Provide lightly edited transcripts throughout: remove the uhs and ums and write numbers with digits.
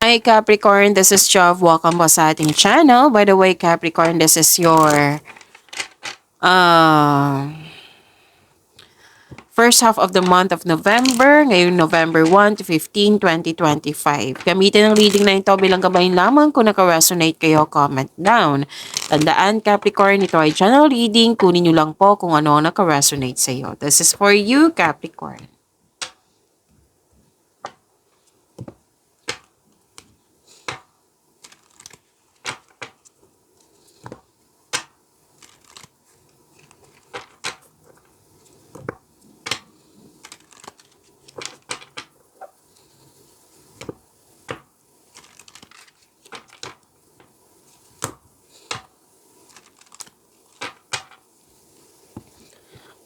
Hi Capricorn, this is Jov. Welcome po sa ating channel. By the way, Capricorn, this is your uh, first half of the month of November. Ngayon, November 1 to 15, 2025. Gamitin ang reading na ito bilang gabayan lamang. Kung naka-resonate kayo, comment down. Tandaan, Capricorn, ito ay channel reading. Kunin nyo lang po kung ano ang naka-resonate sa iyo. This is for you, Capricorn.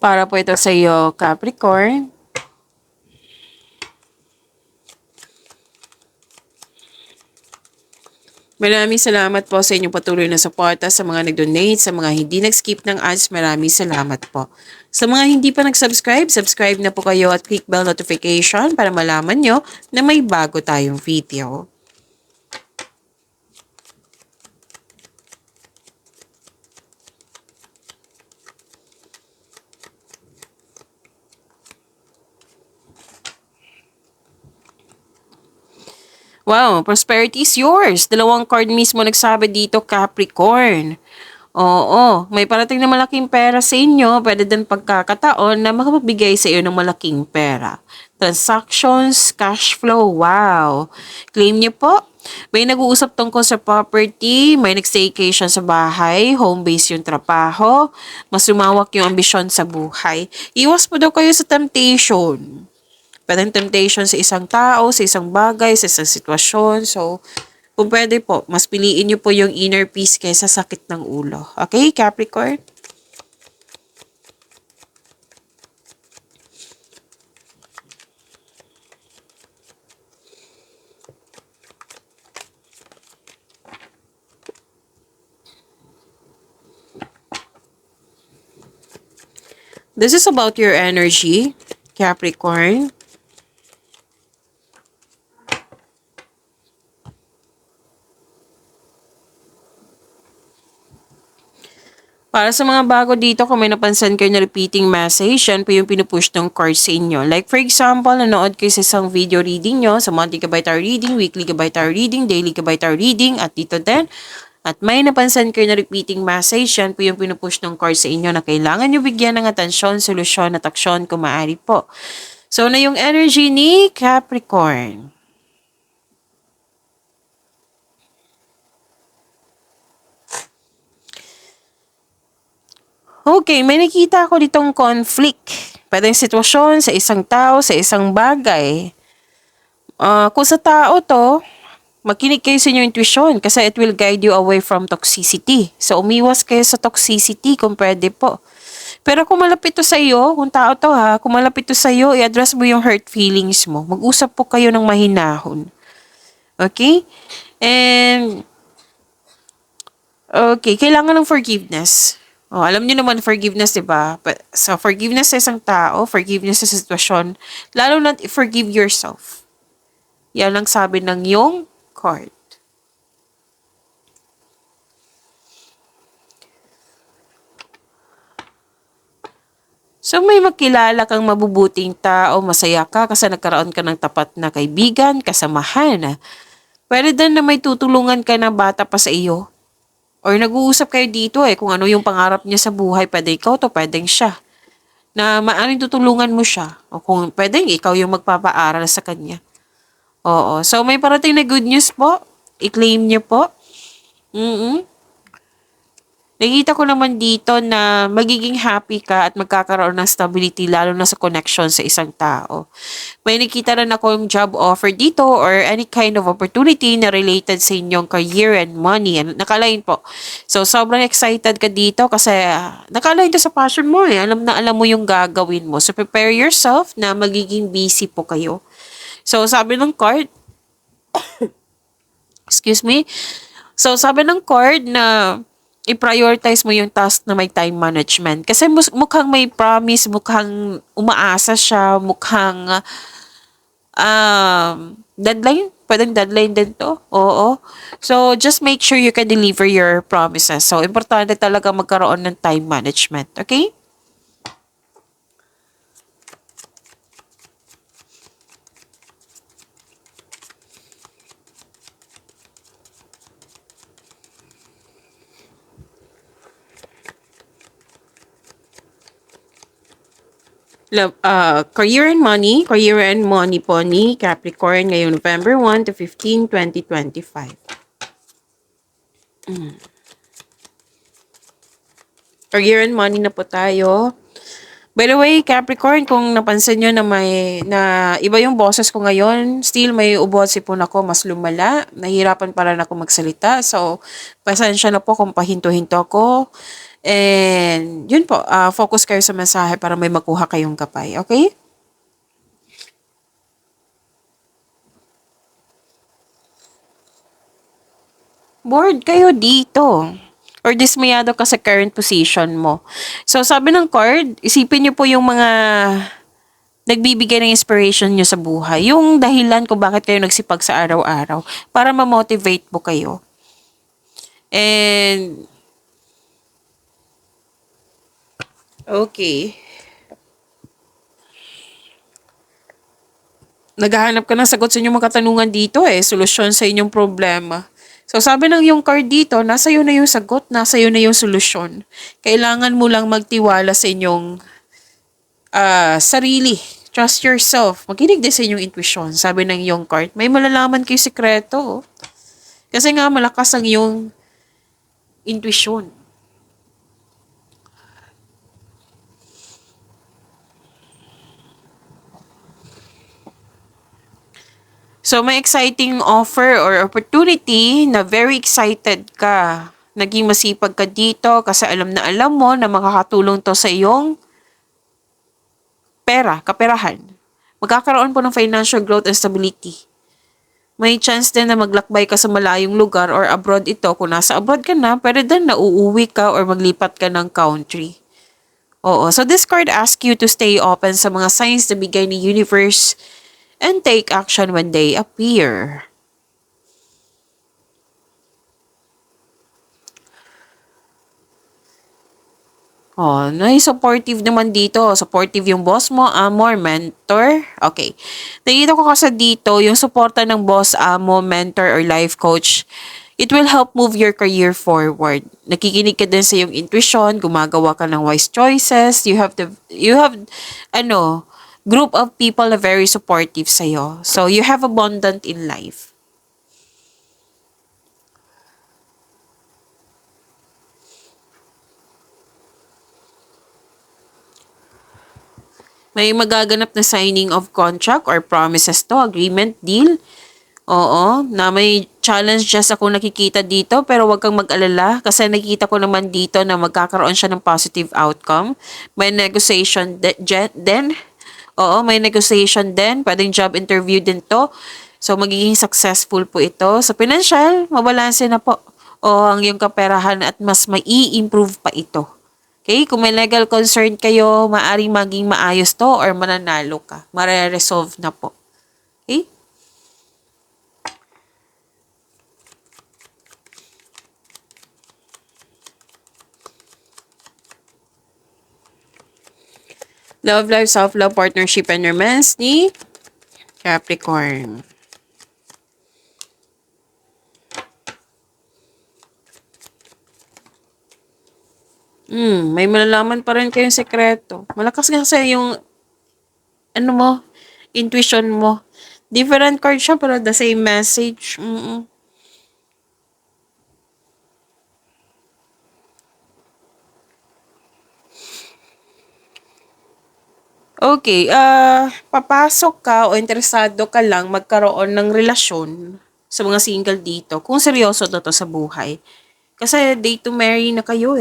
Para po ito sa iyo, Capricorn. Maraming salamat po sa inyong patuloy na suporta, sa mga nag-donate, sa mga hindi nag-skip ng ads, maraming salamat po. Sa mga hindi pa nag-subscribe, subscribe na po kayo at click bell notification para malaman nyo na may bago tayong video. Wow, prosperity is yours. Dalawang card mismo nagsabi dito, Capricorn. Oo, may parating na malaking pera sa inyo. Pwede din pagkakataon na makapagbigay sa iyo ng malaking pera. Transactions, cash flow, wow. Claim niyo po. May nag-uusap tungkol sa property, may nag-staycation sa bahay, home base yung trabaho, mas lumawak yung ambisyon sa buhay. Iwas po daw kayo sa temptation. Pwedeng temptation sa isang tao, sa isang bagay, sa isang sitwasyon. So, kung pwede po, mas piliin nyo po yung inner peace kaysa sakit ng ulo. Okay, Capricorn? This is about your energy, Capricorn. Para sa mga bago dito, kung may napansin kayo na repeating message, yan po yung pinupush ng card sa inyo. Like for example, nanood kayo sa isang video reading nyo, sa monthly Gabay Tarot reading, weekly Gabay Tarot reading, daily Gabay Tarot reading, at dito din. At may napansin kayo na repeating message, yan po yung pinupush ng card sa inyo na kailangan nyo bigyan ng atensyon, solusyon at aksyon kung maaari po. So, na yung energy ni Capricorn. Okay, may nakita ako ditong conflict. Pwedeng sitwasyon sa isang tao, sa isang bagay. Kung sa tao to, makinig kayo sa inyong intuition kasi it will guide you away from toxicity. So, umiwas kayo sa toxicity kung pwede po. Pero kung malapit to sa iyo, kung tao to ha, kung malapit to sa iyo, i-address mo yung hurt feelings mo. Mag-usap po kayo ng mahinahon. Okay? And, okay, kailangan ng forgiveness. Oh, alam niyo naman forgiveness, 'di ba? So forgiveness sa isang tao, forgiveness sa sitwasyon, lalo na forgive yourself. Yan ang sabi ng yung card. So may makilala kang mabubuting tao, masaya ka kasi nagkaroon ka ng tapat na kaibigan, kasamahan. Pwede din na may tutulungan ka na bata pa sa iyo. Or nag-uusap kayo dito kung ano yung pangarap niya sa buhay, pwede ikaw to, pwedeng siya. Na maaaring tutulungan mo siya. O kung pwedeng ikaw yung magpapaaral sa kanya. Oo. So may parating na good news po. I-claim niyo po. Nakita ko naman dito na magiging happy ka at magkakaroon ng stability lalo na sa connection sa isang tao. May nakita rin ako yung job offer dito or any kind of opportunity na related sa inyong career and money. Nakalain po. So, sobrang excited ka dito kasi nakalain to sa passion mo Alam na alam mo yung gagawin mo. So, prepare yourself na magiging busy po kayo. So, sabi ng card, excuse me. So, sabi ng card na i-prioritize mo yung task na may time management. Kasi mukhang may promise, mukhang umaasa siya, mukhang deadline. Pwedeng deadline din to. Oo. So, just make sure you can deliver your promises. So, importante talaga magkaroon ng time management. Okay? Love, career and money po ni Capricorn ngayong November 1 to 15, 2025. Career and money na po tayo. By the way, Capricorn, kung napansin nyo na iba yung boses ko ngayon, still may ubosipon ako, mas lumala. Nahihirapan pa rin ako magsalita. So, pasensya na po kung pahinto-hinto ako. And, yun po, focus kayo sa mensahe para may makuha kayong kapay. Okay? Bored kayo dito. Or dismayado ka sa current position mo. So, sabi ng card, isipin niyo po yung mga nagbibigay ng inspiration nyo sa buhay. Yung dahilan kung bakit kayo nagsipag sa araw-araw para ma-motivate po kayo. And, okay. Naghahanap ka ng sagot sa inyong mga katanungan dito solusyon sa inyong problema. So, sabi ng yung card dito, nasa iyo na yung sagot, nasa iyo na yung solusyon. Kailangan mo lang magtiwala sa inyong sarili. Trust yourself. Makinig din sa inyong intuition. Sabi ng yung card, may malalaman kayo sikreto. Kasi nga malakas ang iyong intuition. So, may exciting offer or opportunity na very excited ka. Naging masipag ka dito kasi alam na alam mo na makakatulong to sa iyong kaperahan. Magkakaroon po ng financial growth and stability. May chance din na maglakbay ka sa malayong lugar or abroad ito. Kung nasa abroad ka na, pwede din na uuwi ka or maglipat ka ng country. Oo. So this card asks you to stay open sa mga signs na bigay ni universe and take action when they appear. Oh, supportive naman dito. Supportive yung boss mo, amo, or mentor. Okay. Nakita ko kasi dito, yung suporta ng boss, amo, mentor, or life coach, it will help move your career forward. Nakikinig ka din sa yung intuition, gumagawa ka ng wise choices, you have group of people na very supportive sa'yo. So, you have abundant in life. May magaganap na signing of contract or promises to, agreement, deal. Oo, na may challenge just ako nakikita dito pero wag kang mag-alala kasi nakikita ko naman dito na magkakaroon siya ng positive outcome. May negotiation din. Oo, may negotiation din. Pwedeng job interview din to. So, magiging successful po ito. Sa financial, mabalanse na po. O ang iyong kaperahan at mas mai-improve pa ito. Okay? Kung may legal concern kayo, maaring maging maayos to or mananalo ka. Mare-resolve na po. Okay? Love life, self-love, partnership, and romance ni Capricorn. May malalaman pa rin kayong sekreto. Malakas nga kasi yung, ano mo, intuition mo. Different card siya pero the same message. Okay, papasok ka o interesado ka lang magkaroon ng relasyon sa mga single dito kung seryoso na to sa buhay. Kasi date to marry na kayo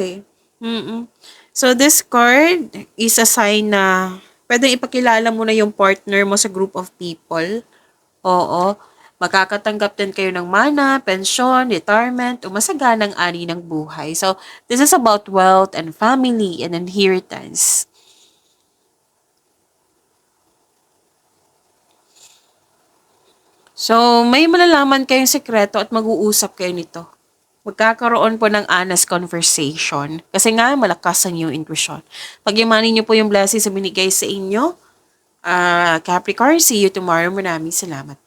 So this card is a sign na pwedeng ipakilala mo na yung partner mo sa group of people. Oo. Makakatanggap din kayo ng mana, pensyon, retirement, o masaganang ani ng buhay. So, this is about wealth and family and inheritance. So, may malalaman kayong sekreto at mag-uusap kayo nito. Magkakaroon po ng honest conversation. Kasi nga, malakas ang iyong intuition. Pagyamanin niyo po yung blessings na binigay sa inyo. Capricorn, see you tomorrow. Maraming salamat.